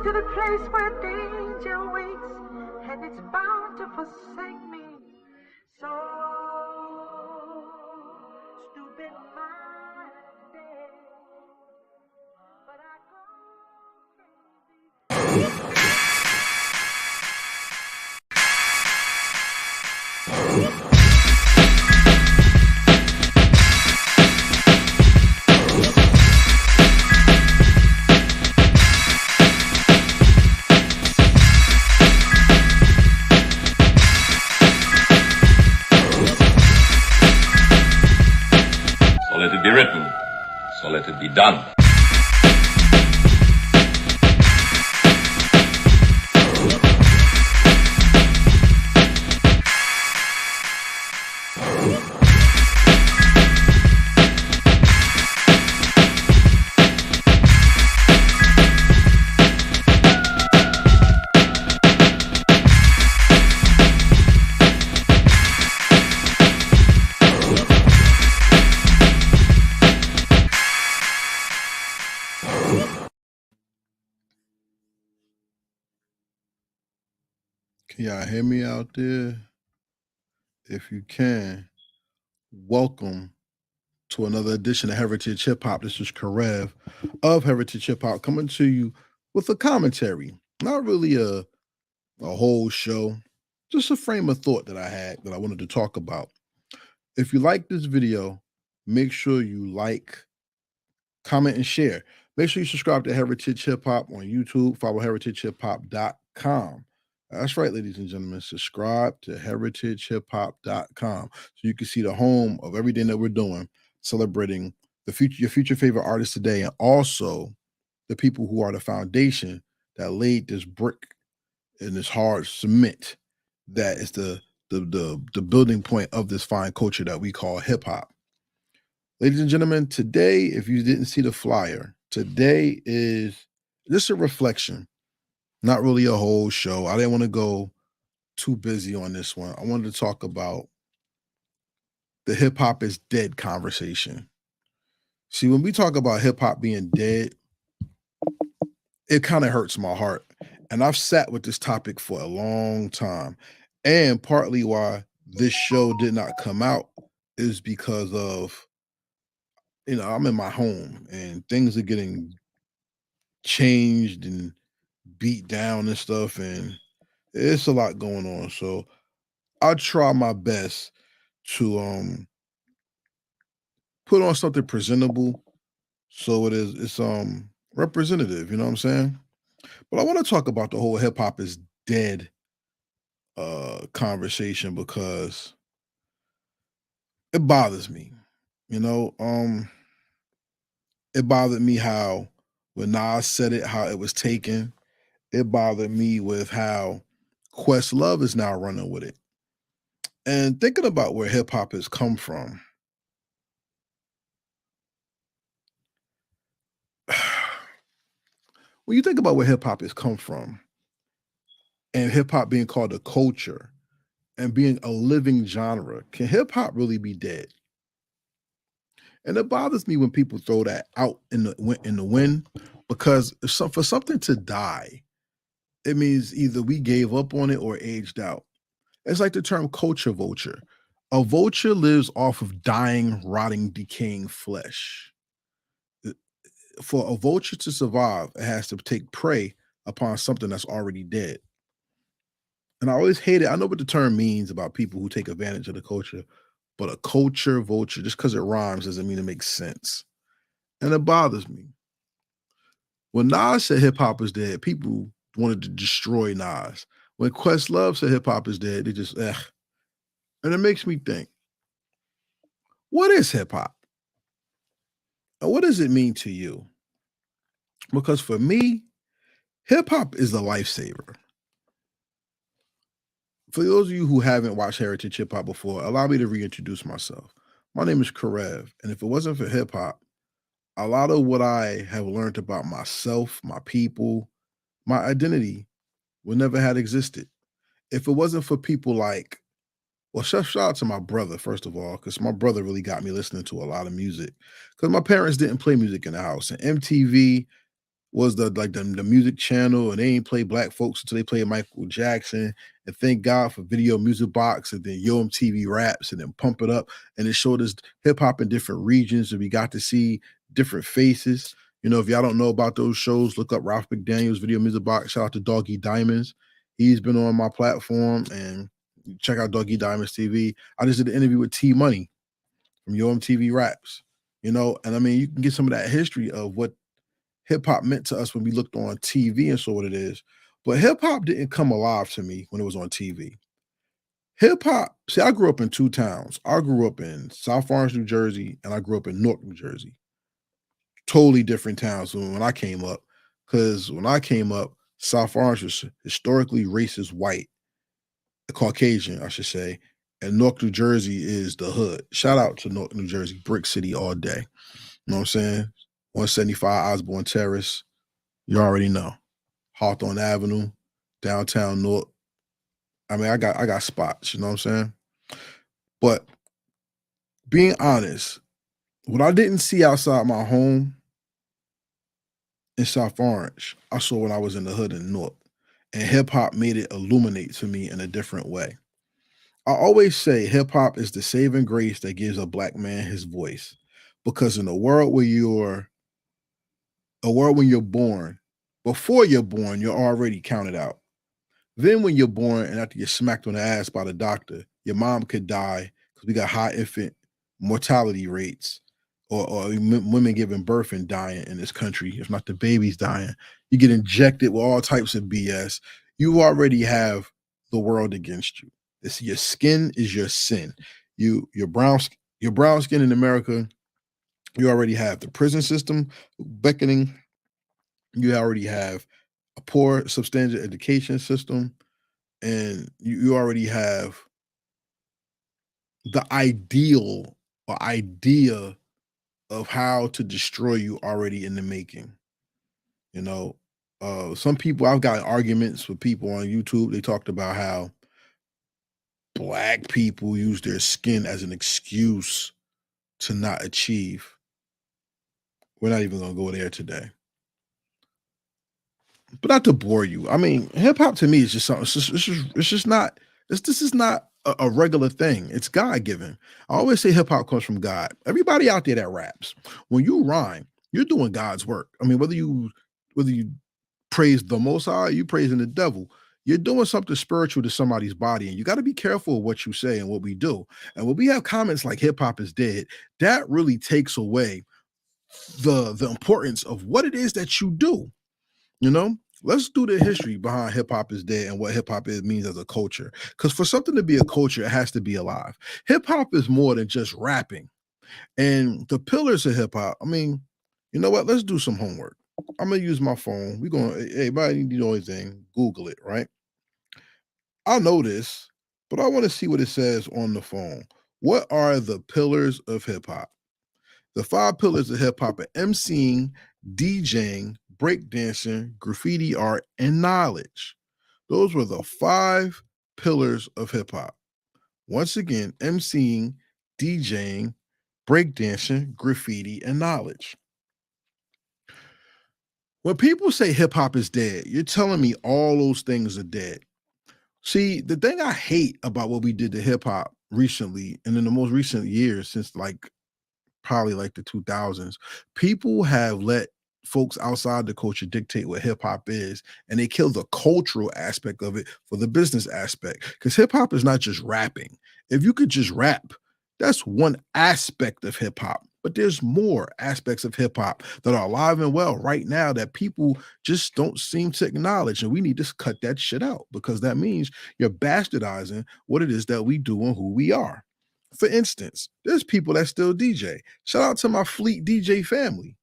to the place where danger waits, and it's bound to forsake me. So stupid minded, but I go crazy. So let it be written, so let it be done. Can y'all hear me out there? If you can, welcome to another edition of Heritage Hip Hop. This is Karev of Heritage Hip Hop coming to you with a commentary. Not really a whole show, just a frame of thought that I had that I wanted to talk about. If you like this video, make sure you like, comment, and share. Make sure you subscribe to Heritage Hip Hop on YouTube. Follow heritagehiphop.com. That's right, ladies and gentlemen. Subscribe to heritagehiphop.com so you can see the home of everything that we're doing, celebrating your future favorite artists today, and also the people who are the foundation that laid this brick in this hard cement that is the building point of this fine culture that we call hip hop. Ladies and gentlemen, today, if you didn't see the flyer, today is just a reflection, not really a whole show. I didn't want to go too busy on this one. I wanted to talk about the hip hop is dead conversation. See, when we talk about hip hop being dead, it kind of hurts my heart. And I've sat with this topic for a long time. And partly why this show did not come out is because of, I'm in my home and things are getting changed and beat down and stuff. And it's a lot going on. So I try my best to put on something presentable so it's representative, you know what I'm saying? But I want to talk about the whole hip hop is dead conversation because it bothers me. It bothered me how when Nas said it, how it was taken. It bothered me with how Questlove is now running with it. And thinking about where hip hop has come from, when you think about where hip hop has come from, and hip hop being called a culture and being a living genre, can hip hop really be dead? And it bothers me when people throw that out in the wind, because for something to die, it means either we gave up on it or aged out. It's like the term culture vulture. A vulture lives off of dying, rotting, decaying flesh. For a vulture to survive, it has to take prey upon something that's already dead. And I always hate it. I know what the term means about people who take advantage of the culture, but a culture vulture, just because it rhymes doesn't mean it makes sense. And it bothers me. When Nas said hip hop is dead, people wanted to destroy Nas. When Questlove said hip hop is dead, they just, And it makes me think, what is hip hop? And what does it mean to you? Because for me, hip hop is a lifesaver. For those of you who haven't watched Heritage Hip Hop before, allow me to reintroduce myself. My name is Karev, and if it wasn't for hip hop, a lot of what I have learned about myself, my people, my identity would never have existed. If it wasn't for people like, shout out to my brother, first of all, because my brother really got me listening to a lot of music. Because my parents didn't play music in the house, and MTV was the music channel, and they ain't play black folks until they played Michael Jackson. And thank God for Video Music Box, and then Yo MTV Raps, and then Pump It Up. And it showed us hip hop in different regions, and we got to see different faces. You know, if y'all don't know about those shows, look up Ralph McDaniel's Video Music Box. Shout out to Doggy Diamonds. He's been on my platform, and check out Doggy Diamonds TV. I just did an interview with T Money from Yo MTV Raps. You know, and I mean, you can get some of that history of what hip hop meant to us when we looked on TV and saw what it is. But hip hop didn't come alive to me when it was on TV. Hip hop, see, I grew up in two towns. I grew up in South Orange, New Jersey, and I grew up in Newark, New Jersey. Totally different towns from when I came up. Because when I came up, South Orange was historically racist white, Caucasian, I should say. And Newark, New Jersey is the hood. Shout out to Newark, New Jersey, Brick City all day. You know what I'm saying? 175 Osborne Terrace. You already know. Hawthorne Avenue, downtown Newark. I mean, I got spots, you know what I'm saying? But being honest, what I didn't see outside my home in South Orange, I saw when I was in the hood in Newark. And hip hop made it illuminate to me in a different way. I always say hip hop is the saving grace that gives a black man his voice. Because in a world when you're born, before you're born, you're already counted out. Then when you're born and after you're smacked on the ass by the doctor, your mom could die because we got high infant mortality rates, or women giving birth and dying in this country, if not the babies dying. You get injected with all types of BS. You already have the world against you. It's your skin is your sin. Your brown skin in America, you already have the prison system beckoning. You already have a poor substandard education system, and you already have the ideal or idea of how to destroy you already in the making. You know, some people, I've got arguments with people on YouTube. They talked about how black people use their skin as an excuse to not achieve. We're not even going to go there today. But not to bore you. I mean, hip hop to me is just something. It's just not. This is not a regular thing. It's God given. I always say hip hop comes from God. Everybody out there that raps, when you rhyme, you're doing God's work. I mean, whether you praise the Most High, you praising the devil. You're doing something spiritual to somebody's body, and you got to be careful of what you say and what we do. And when we have comments like "hip hop is dead," that really takes away the importance of what it is that you do. You know, let's do the history behind hip hop is dead and what hip hop means as a culture. Because for something to be a culture, it has to be alive. Hip hop is more than just rapping. And the pillars of hip hop, I mean, you know what? Let's do some homework. I'm gonna use my phone. We're gonna, hey, everybody need to know anything, Google it, right? I know this, but I want to see what it says on the phone. What are the pillars of hip hop? The 5 pillars of hip hop are MCing, DJing, breakdancing, graffiti art, and knowledge. Those were the 5 pillars of hip hop. Once again, MCing, DJing, breakdancing, graffiti, and knowledge. When people say hip hop is dead, you're telling me all those things are dead. See, the thing I hate about what we did to hip hop recently, and in the most recent years, since probably like the 2000s, people have let folks outside the culture dictate what hip hop is, and they kill the cultural aspect of it for the business aspect. Because hip hop is not just rapping. If you could just rap, that's one aspect of hip hop. But there's more aspects of hip hop that are alive and well right now that people just don't seem to acknowledge. And we need to cut that shit out, because that means you're bastardizing what it is that we do and who we are. For instance, there's people that still DJ. Shout out to my Fleet DJ family.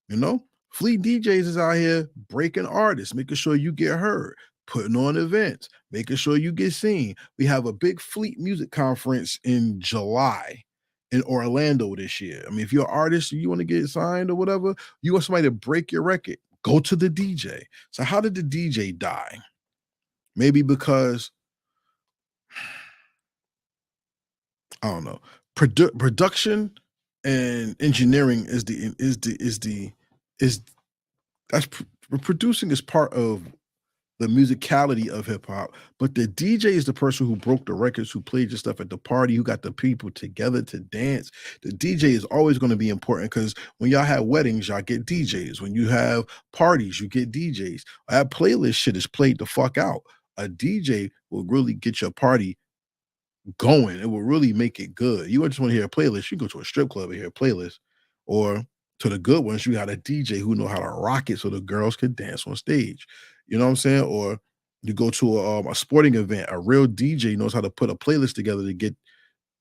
You know, Fleet DJs is out here breaking artists, making sure you get heard, putting on events, making sure you get seen. We have a big Fleet music conference in July in Orlando this year. I mean, if you're an artist and you want to get signed or whatever, you want somebody to break your record, go to the DJ. So how did the DJ die? Maybe because, I don't know, production and engineering is producing is part of the musicality of hip hop, but the DJ is the person who broke the records, who played your stuff at the party, who got the people together to dance. The DJ is always going to be important because when y'all have weddings, y'all get DJs. When you have parties, you get DJs. That playlist shit is played the fuck out. A DJ will really get your party going. It will really make it good. You just want to hear a playlist, you go to a strip club and hear a playlist. Or to the good ones, you got a DJ who know how to rock it so the girls could dance on stage. You know what I'm saying? Or you go to a sporting event, a real DJ knows how to put a playlist together to get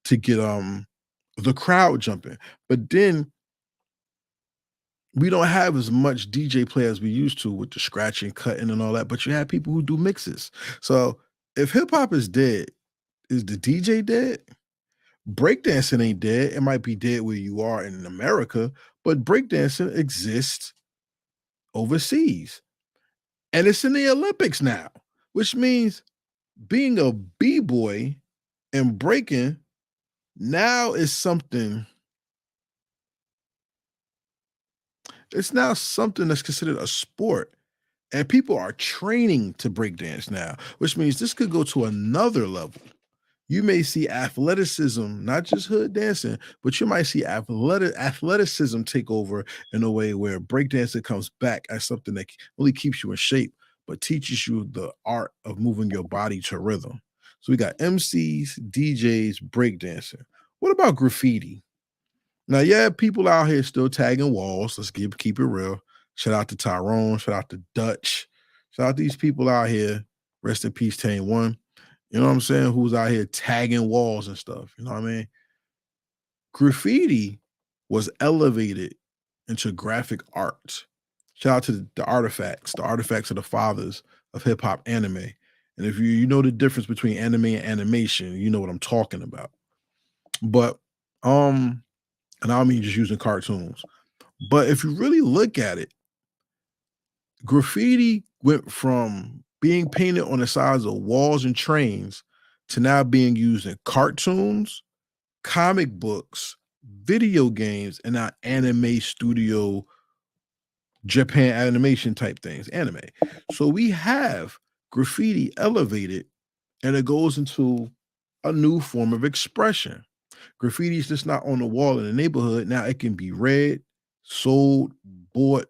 the crowd jumping. But then we don't have as much DJ play as we used to with the scratching, cutting, and all that. But you have people who do mixes. So if hip hop is dead, is the DJ dead? Breakdancing ain't dead. It might be dead where you are in America, but breakdancing exists overseas. And it's in the Olympics now, which means being a B-boy and breaking now is something. It's now something that's considered a sport. And people are training to breakdance now, which means this could go to another level. You may see athleticism, not just hood dancing, but you might see athleticism take over in a way where breakdancing comes back as something that really keeps you in shape, but teaches you the art of moving your body to rhythm. So we got MCs, DJs, breakdancing. What about graffiti? Now, yeah, people out here still tagging walls. Let's keep it real. Shout out to Tyrone. Shout out to Dutch. Shout out to these people out here. Rest in peace, Tane One. You know what I'm saying? Who's out here tagging walls and stuff. You know what I mean? Graffiti was elevated into graphic art. Shout out to the artifacts. The artifacts are the fathers of hip hop anime. And if you know the difference between anime and animation, you know what I'm talking about. But and I don't mean just using cartoons. But if you really look at it, graffiti went from being painted on the sides of walls and trains to now being used in cartoons, comic books, video games, and now anime studio, Japan animation type things, anime. So we have graffiti elevated and it goes into a new form of expression. Graffiti is just not on the wall in the neighborhood. Now it can be read, sold, bought,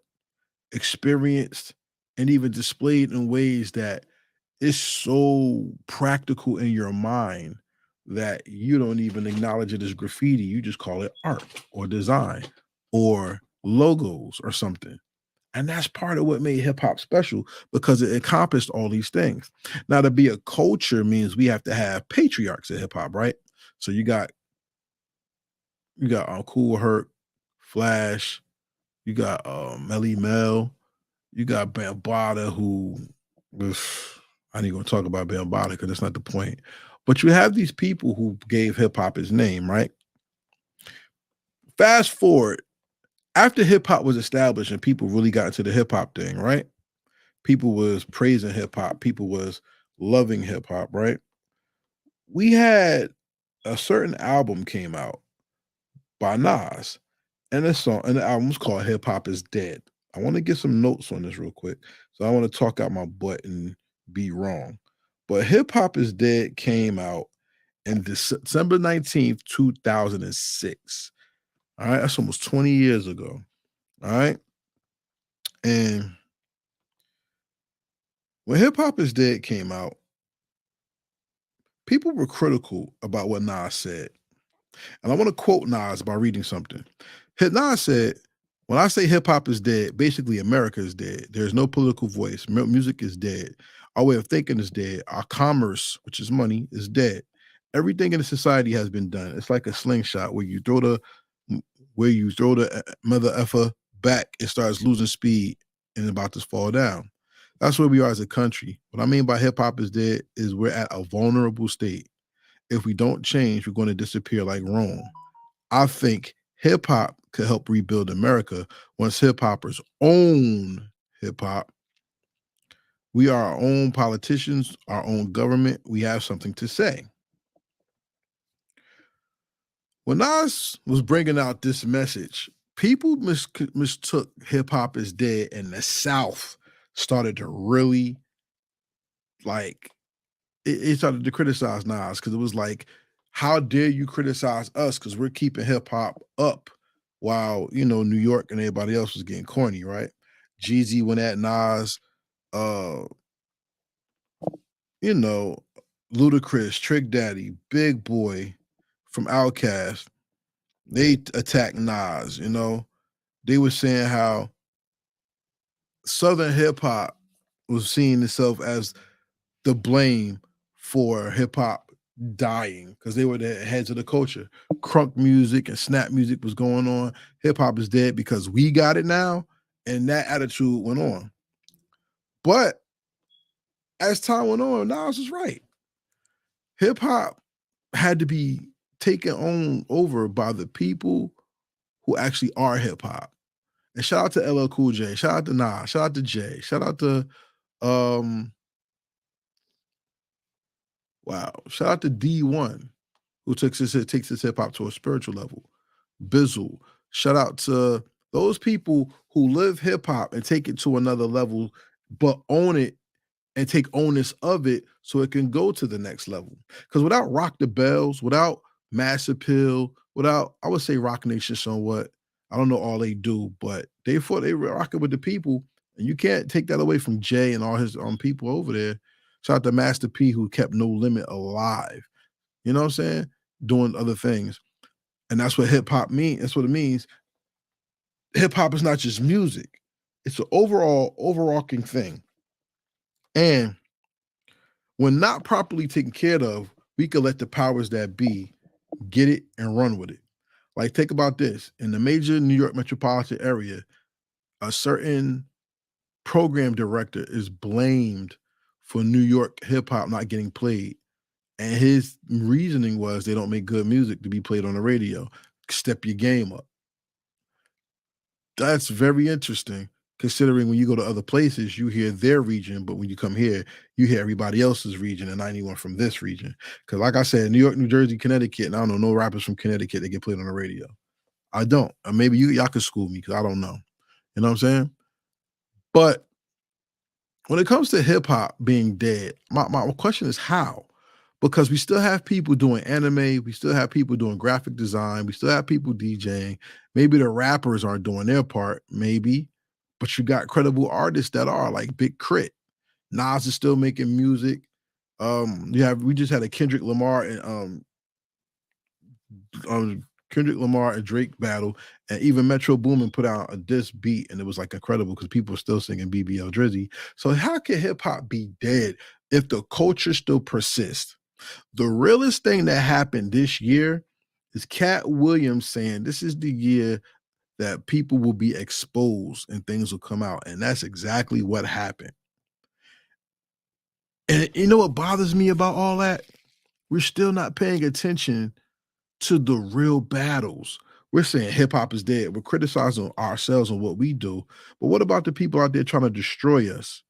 experienced, and even displayed in ways that is so practical in your mind that you don't even acknowledge it as graffiti. You just call it art or design or logos or something. And that's part of what made hip hop special because it encompassed all these things. Now, to be a culture means we have to have patriarchs in hip hop, right? So you got Cool Herc, Flash, you got Melly Mel, you got Bambaataa, who I ain't gonna talk about Bambaataa because that's not the point. But you have these people who gave hip hop its name, right? Fast forward, after hip hop was established and people really got into the hip hop thing, right? People was praising hip hop, people was loving hip hop, right? We had a certain album came out by Nas, and the album was called Hip Hop Is Dead. I want to get some notes on this real quick. So I want to talk out my butt and be wrong. But Hip Hop Is Dead came out in December 19th, 2006. All right, that's almost 20 years ago. All right. And when Hip Hop Is Dead came out, people were about what Nas said. And I want to quote Nas by reading something. Nas said, when I say hip hop is dead, basically America is dead. There's no political voice. Music is dead. Our way of thinking is dead. Our commerce, which is money, is dead. Everything in the society has been done. It's like a slingshot where you throw the mother effer back, it starts losing speed and about to fall down. That's where we are as a country. What I mean by hip hop is dead is we're at a vulnerable state. If we don't change, we're going to disappear like Rome. I think hip hop could help rebuild America once hip hoppers own hip hop. We are our own politicians, our own government. We have something to say. When Nas was bringing out this message, people mistook hip hop as dead in the South started to really like it started to criticize Nas because it was like, how dare you criticize us because we're keeping hip hop up while New York and everybody else was getting corny, right? Jeezy went at Nas, uh, you know, Ludacris, Trick Daddy, Big Boy from Outkast. They attacked Nas, They were saying how Southern hip hop was seeing itself as the blame for hip hop dying because they were the heads of the culture. Crunk music and snap music was going on. Hip hop is dead because we got it now, and that attitude went on. But as time went on, Nas was right. Hip hop had to be taken on over by the people who actually are hip hop. And shout out to LL Cool J, shout out to Nas, shout out to Jay, shout out to shout out to D1, who takes his hip hop to a spiritual level. Bizzle, shout out to those people who live hip hop and take it to another level, but own it and take onus of it so it can go to the next level. Because without Rock the Bells, without Mass Appeal, without, I would say Rock Nation somewhat, I don't know all they do, but they rock it with the people, and you can't take that away from Jay and all his people over there. Shout out to Master P, who kept No Limit alive. You know what I'm saying? Doing other things. And that's what hip hop means. That's what it means. Hip hop is not just music. It's an overarching thing. And when not properly taken care of, we could let the powers that be get it and run with it. Like, think about this. In the major New York metropolitan area, a certain program director is blamed for New York hip hop not getting played. And his reasoning was they don't make good music to be played on the radio. Step your game up. That's very interesting, considering when you go to other places, you hear their region, but when you come here, you hear everybody else's region and not anyone from this region. Because like I said, New York, New Jersey, Connecticut, and I don't know no rappers from Connecticut that get played on the radio. I don't. Or maybe y'all could school me because I don't know. You know what I'm saying? But when it comes to hip hop being dead, my question is how? Because we still have people doing anime, we still have people doing graphic design, we still have people DJing. Maybe the rappers aren't doing their part, maybe, but you got credible artists that are like Big Crit. Nas is still making music. We just had a Kendrick Lamar and Drake battle, and even Metro Boomin put out a diss beat, and it was like incredible because people are still singing BBL Drizzy. So how can hip hop be dead if the culture still persists? The realest thing that happened this year is Cat Williams saying this is the year that people will be exposed and things will come out, and that's exactly what happened. And you know what bothers me about all that? We're still not paying attention to the real battles. We're saying hip hop is dead. We're criticizing ourselves on what we do. But what about the people out there trying to destroy us?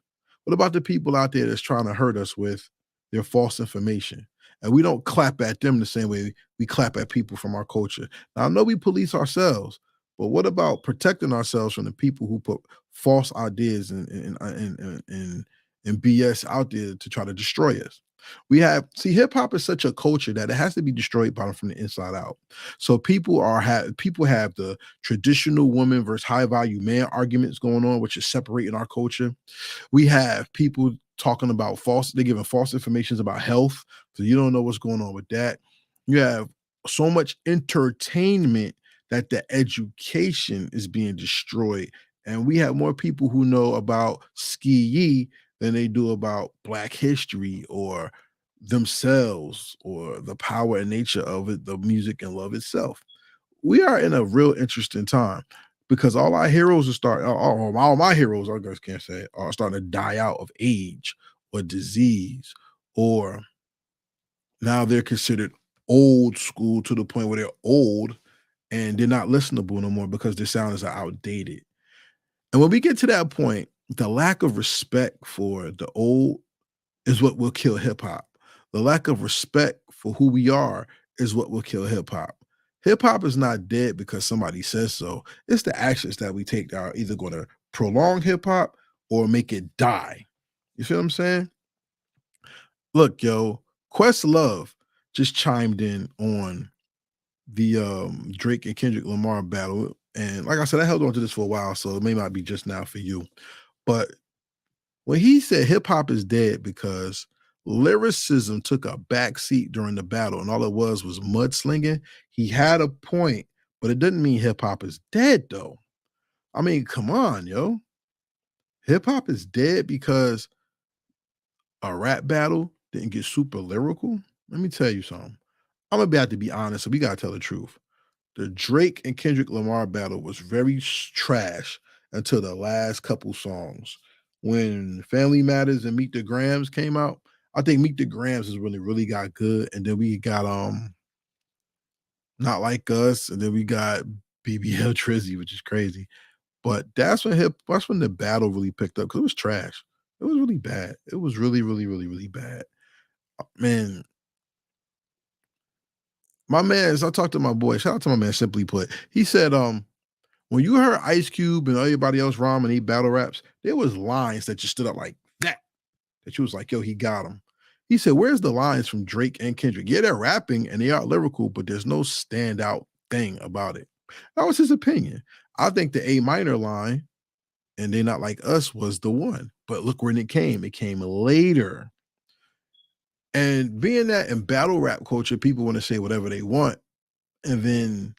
What about the people out there that's trying to hurt us with their false information? And we don't clap at them the same way we clap at people from our culture. Now, I know we police ourselves, but what about protecting ourselves from the people who put false ideas and BS out there to try to destroy us? Hip hop is such a culture that it has to be destroyed from the inside out. So people have the traditional woman versus high value man arguments going on, which is separating our culture. We have people talking about they're giving false information about health, so you don't know what's going on with that. You have so much entertainment that the education is being destroyed, and we have more people who know about ski than they do about Black history or themselves or the power and nature of it, the music and love itself. We are in a real interesting time because all our heroes all my heroes, I guess can't say, are starting to die out of age or disease, or now they're considered old school to the point where they're old and they're not listenable no more because their sound is outdated. And when we get to that point, the lack of respect for the old is what will kill hip hop. The lack of respect for who we are is what will kill hip hop. Hip hop is not dead because somebody says so. It's the actions that we take that are either going to prolong hip hop or make it die. You see what I'm saying? Look, yo, Questlove just chimed in on the Drake and Kendrick Lamar battle. And like I said, I held on to this for a while, so it may not be just now for you. But when he said hip hop is dead because lyricism took a backseat during the battle and all it was mudslinging, he had a point, but it doesn't mean hip hop is dead, though. I mean, come on, yo. Hip hop is dead because a rap battle didn't get super lyrical. Let me tell you something. I'm about to be honest, so we gotta tell the truth. The Drake and Kendrick Lamar battle was very trash until the last couple songs. When Family Matters and Meet the Grams came out, I think Meet the Grams is when it really got good. And then we got Not Like Us, and then we got BBL Trizzy, which is crazy. But that's when the battle really picked up because it was trash. It was really bad. It was really, really, really, really bad. Man, my man, I talked to my boy. Shout out to my man, Simply Put. He said, when you heard Ice Cube and everybody else rhyme and he battle raps, there was lines that just stood up like that you was like, yo, he got him. He said, where's the lines from Drake and Kendrick? Yeah, they're rapping and they are lyrical, but there's no standout thing about it. That was his opinion. I think the A minor line, and They Not Like Us, was the one. But look when it came. It came later. And being that in battle rap culture, people want to say whatever they want. And then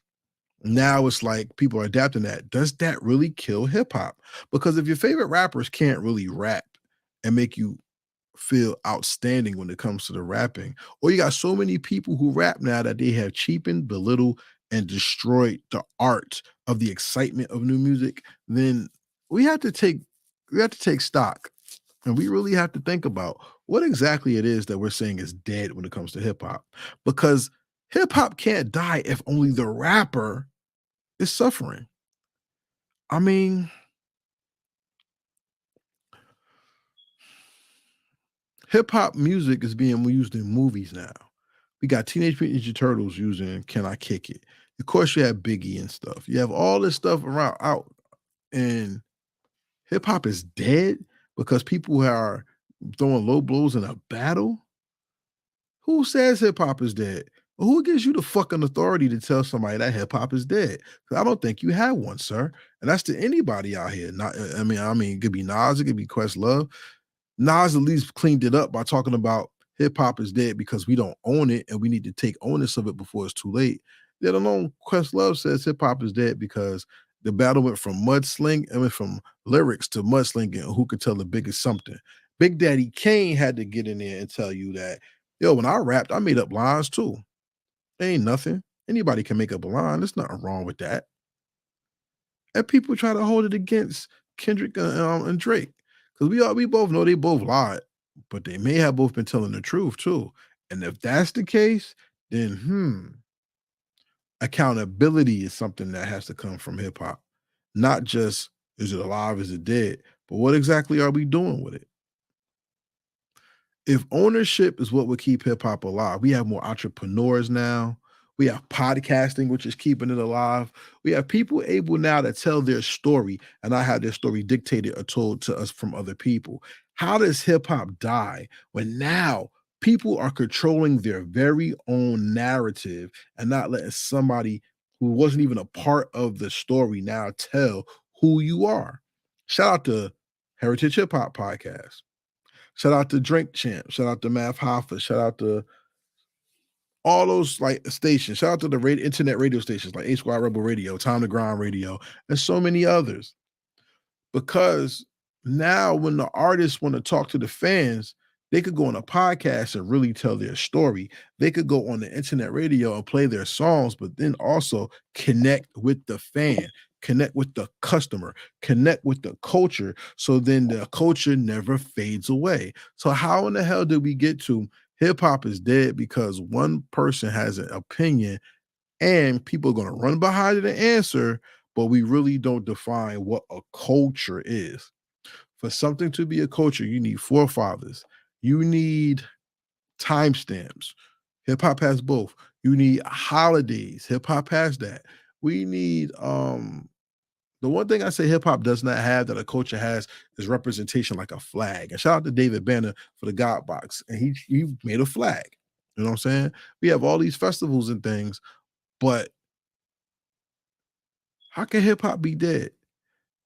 now it's like people are adapting that. Does that really kill hip hop? Because if your favorite rappers can't really rap and make you feel outstanding when it comes to the rapping, or you got so many people who rap now that they have cheapened, belittled, and destroyed the art of the excitement of new music, then we have to take stock, and we really have to think about what exactly it is that we're saying is dead when it comes to hip hop. Because hip hop can't die if only the rapper is suffering. I mean, hip hop music is being used in movies now. We got Teenage Mutant Ninja Turtles using "Can I Kick It?" Of course, you have Biggie and stuff. You have all this stuff around out, and hip hop is dead because people are throwing low blows in a battle. Who says hip hop is dead? Who gives you the fucking authority to tell somebody that hip hop is dead? Because I don't think you have one, sir. And that's to anybody out here. Not, it could be Nas, it could be Questlove. Nas at least cleaned it up by talking about hip hop is dead because we don't own it and we need to take onus of it before it's too late. Let alone Questlove says hip hop is dead because the battle went from went from lyrics to mudslinging, and who could tell the biggest something. Big Daddy Kane had to get in there and tell you that, yo, when I rapped, I made up lines too. Ain't nothing. Anybody can make up a line. There's nothing wrong with that. And people try to hold it against Kendrick and Drake because we both know they both lied, but they may have both been telling the truth too. And if that's the case, then accountability is something that has to come from hip hop, not just is it alive, is it dead, but what exactly are we doing with it? If ownership is what would keep hip hop alive, we have more entrepreneurs now. We have podcasting, which is keeping it alive. We have people able now to tell their story and not have their story dictated or told to us from other people. How does hip hop die when now people are controlling their very own narrative and not letting somebody who wasn't even a part of the story now tell who you are? Shout out to Heritage Hip Hop Podcast. Shout out to Drink Champ. Shout out to Math Hoffa. Shout out to all those like stations. Shout out to the internet radio stations like A Squad Rebel Radio, Time to Grind Radio, and so many others. Because now when the artists want to talk to the fans, they could go on a podcast and really tell their story. They could go on the internet radio and play their songs, but then also connect with the fan, connect with the customer, connect with the culture. So then the culture never fades away. So how in the hell did we get to hip hop is dead because one person has an opinion and people are going to run behind it and answer, but we really don't define what a culture is. For something to be a culture, you need forefathers. You need timestamps. Hip hop has both. You need holidays. Hip hop has that. We need The one thing I say hip hop does not have that a culture has is representation like a flag. And shout out to David Banner for the God Box. And he made a flag. You know what I'm saying? We have all these festivals and things, but how can hip hop be dead?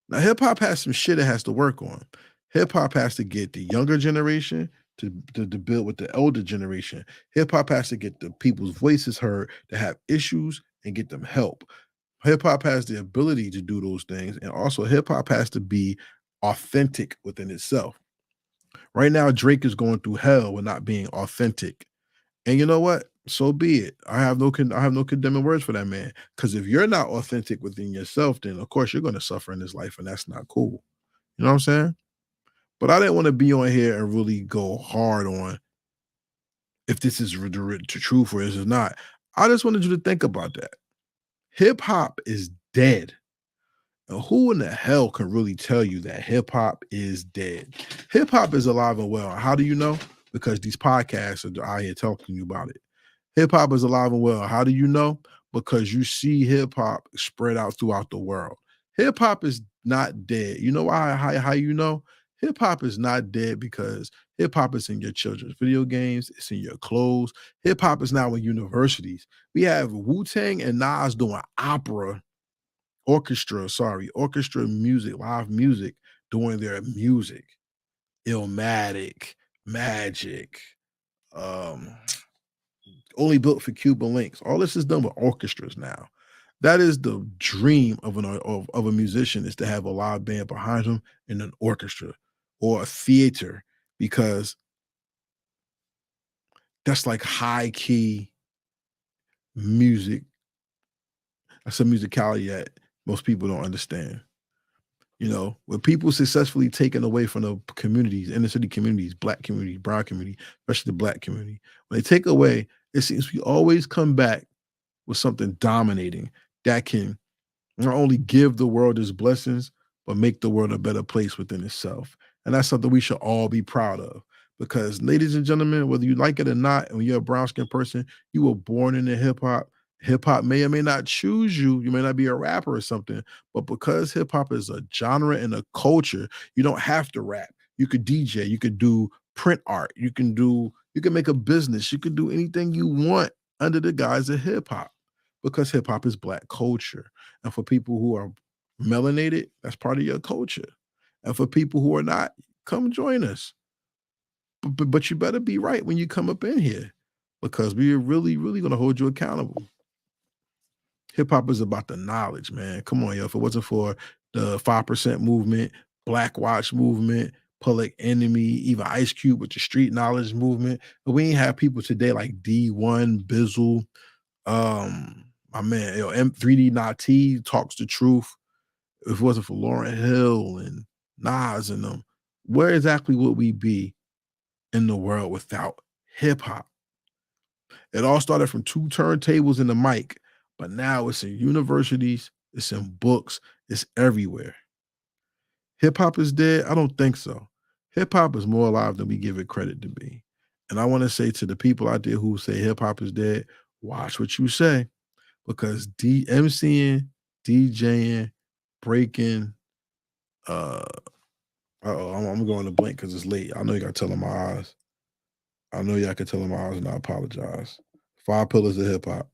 Now, hip hop has some shit it has to work on. Hip hop has to get the younger generation to build with the elder generation. Hip hop has to get the people's voices heard that have issues and get them help. Hip hop has the ability to do those things, and also hip hop has to be authentic within itself. Right now, Drake is going through hell with not being authentic, and you know what? So be it. I have no condemning words for that man. Because if you're not authentic within yourself, then of course you're going to suffer in this life, and that's not cool. You know what I'm saying? But I didn't want to be on here and really go hard on if this is the truth or is it not. I just wanted you to think about that. Hip hop is dead. Now, who in the hell can really tell you that hip hop is dead? Hip hop is alive and well. How do you know? Because these podcasts are out here talking to you about it. Hip hop is alive and well. How do you know? Because you see hip hop spread out throughout the world. Hip hop is not dead. You know why? How you know? Hip hop is not dead because hip hop is in your children's video games. It's in your clothes. Hip hop is now in universities. We have Wu-Tang and Nas doing orchestra music, live music, doing their music. Illmatic, Magic, only built for Cuban links. All this is done with orchestras now. That is the dream of a musician, is to have a live band behind him and an orchestra or a theater, because that's like high key music. That's a musicality that most people don't understand. You know, when people successfully taken away from the communities, inner city communities, black community, brown community, especially the black community, when they take away, it seems we always come back with something dominating that can not only give the world its blessings, but make the world a better place within itself. And that's something we should all be proud of. Because, ladies and gentlemen, whether you like it or not, and when you're a brown skinned person, you were born into hip hop. Hip hop may or may not choose you. You may not be a rapper or something, but because hip hop is a genre and a culture, you don't have to rap. You could DJ, you could do print art, you can make a business, you could do anything you want under the guise of hip hop, because hip hop is black culture. And for people who are melanated, that's part of your culture. And for people who are not, come join us. But you better be right when you come up in here, because we are really, really going to hold you accountable. Hip hop is about the knowledge, man. Come on, yo. If it wasn't for the 5% movement, Black Watch movement, Public Enemy, even Ice Cube with the street knowledge movement, but we ain't have people today like D1, Bizzle, my man, M3D Nati talks the truth. If it wasn't for Lauryn Hill and Nas and them, where exactly would we be in the world without hip hop? It all started from 2 turntables and a mic, but now it's in universities, it's in books, it's everywhere. Hip hop is dead? I don't think so. Hip hop is more alive than we give it credit to be. And I want to say to the people out there who say hip hop is dead, watch what you say, because MCing, DJing, breaking, I'm going to blink because it's late. I know you got to tell in my eyes. I know y'all can tell in my eyes, and I apologize. 5 pillars of hip hop: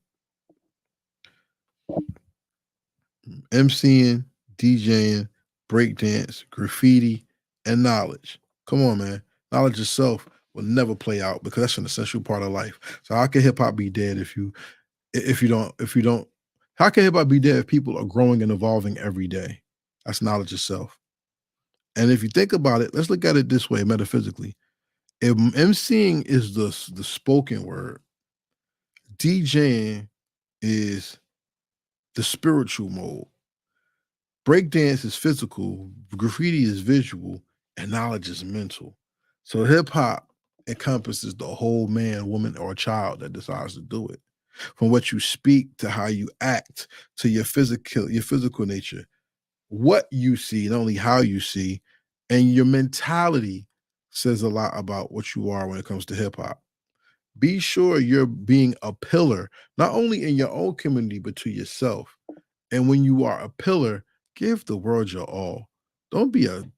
MCing, DJing, breakdance, graffiti, and knowledge. Come on, man. Knowledge itself will never play out because that's an essential part of life. So how can hip hop be dead if you don't? How can hip hop be dead if people are growing and evolving every day? That's knowledge itself. And if you think about it, let's look at it this way metaphysically. If MCing is the spoken word, DJing is the spiritual mode, breakdance is physical, graffiti is visual, and knowledge is mental. So hip hop encompasses the whole man, woman, or child that decides to do it. From what you speak to how you act to your physical nature, what you see, not only how you see, and your mentality says a lot about what you are when it comes to hip hop. Be sure you're being a pillar, not only in your own community, but to yourself. And when you are a pillar, Give the world your all. Don't be an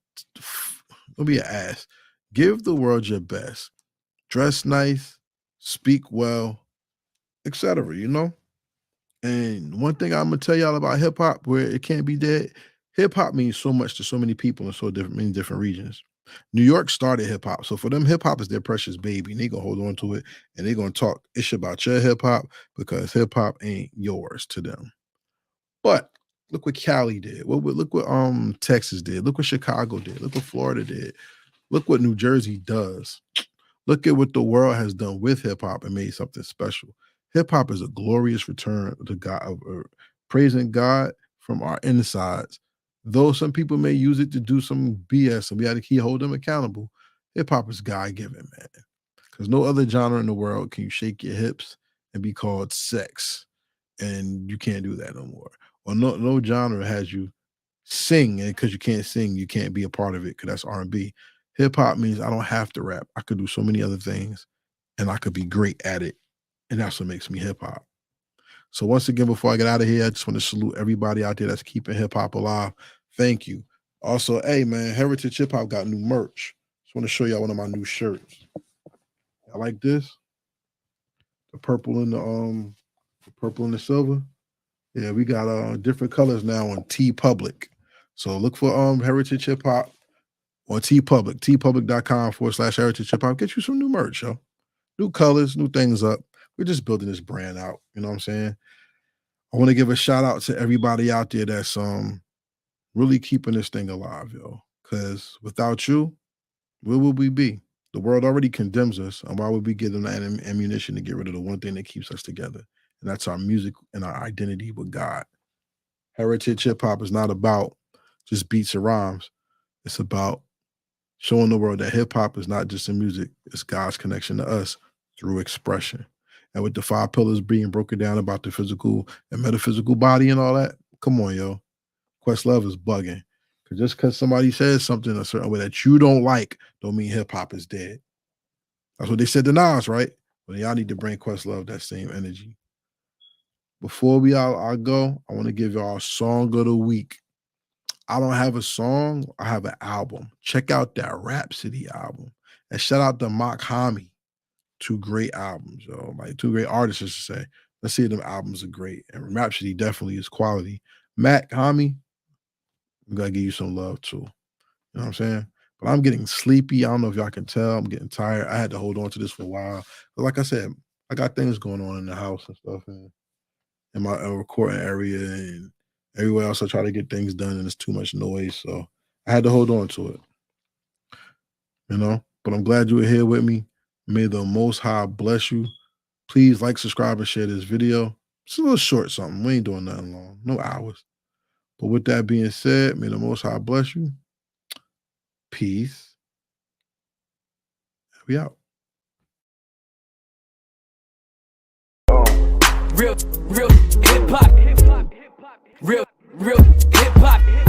ass. Give the world your best. Dress nice, speak well, etc. And one thing I'm gonna tell y'all about hip hop, where it can't be dead. Hip hop means so much to so many people in many different regions. New York started hip hop, so for them, hip hop is their precious baby, and they gonna hold on to it, and they gonna talk ish about your hip hop because hip hop ain't yours to them. But look what Cali did. Look what Texas did. Look what Chicago did. Look what Florida did. Look what New Jersey does. Look at what the world has done with hip hop and made something special. Hip hop is a glorious return to God, praising God from our insides. Though some people may use it to do some BS and we had to hold them accountable, hip hop is God given, man. Because no other genre in the world can you shake your hips and be called sex, and you can't do that no more. Or no genre has you sing, and because you can't sing, you can't be a part of it because that's R&B. Hip hop means I don't have to rap. I could do so many other things, and I could be great at it, and that's what makes me hip hop. So once again, before I get out of here, I just want to salute everybody out there that's keeping hip hop alive. Thank you. Also, hey man, Heritage Hip Hop got new merch. Just want to show y'all one of my new shirts. I like this. The purple and the silver. Yeah, we got different colors now on T Public. So look for Heritage Hip Hop on T Public, tpublic.com/Heritage Hip Hop. Get you some new merch, yo. New colors, new things up. We're just building this brand out. You know what I'm saying? I want to give a shout out to everybody out there that's really keeping this thing alive, yo. Because without you, where would we be? The world already condemns us, and why would we give them that ammunition to get rid of the one thing that keeps us together? And that's our music and our identity with God. Heritage Hip Hop is not about just beats and rhymes. It's about showing the world that hip hop is not just in music, it's God's connection to us through expression. And with the 5 pillars being broken down about the physical and metaphysical body and all that, come on, yo. Questlove is bugging. Because just because somebody says something a certain way that you don't like, don't mean hip hop is dead. That's what they said to Nas, right? But y'all need to bring Questlove that same energy. Before I go, I want to give y'all a song of the week. I don't have a song, I have an album. Check out that Rhapsody album. And shout out to Mock Hami. 2 great albums, yo. Like 2 great artists, I should say. Let's see if them albums are great. And Rhapsody definitely is quality. Mac Hami, we gotta give you some love too. You know what I'm saying? But I'm getting sleepy. I don't know if y'all can tell. I'm getting tired. I had to hold on to this for a while. But like I said, I got things going on in the house and stuff, and in my recording area and everywhere else. I try to get things done, and it's too much noise. So I had to hold on to it. But I'm glad you were here with me. May the Most High bless you. Please like, subscribe, and share this video. It's a little short something. We ain't doing nothing long. No hours. But with that being said, may the Most High bless you. Peace. We out. Real hip hop. Real hip hop.